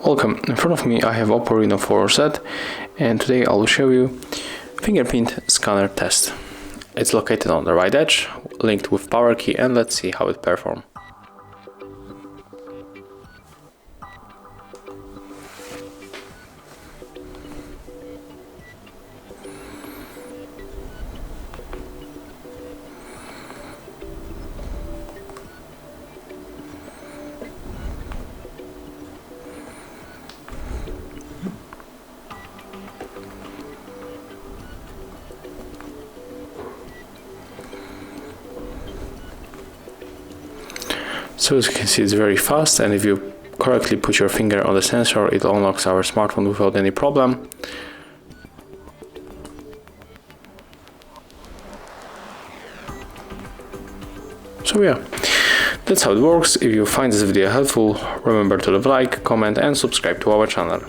Welcome, in front of me I have OPPO Reno4 Z, and today I will show you fingerprint scanner test. It's located on the right edge, linked with power key, and let's see how it performs. So as you can see, it's very fast, and if you correctly put your finger on the sensor, it unlocks our smartphone without any problem. So yeah, that's how it works. If you find this video helpful, remember to leave a like, comment and subscribe to our channel.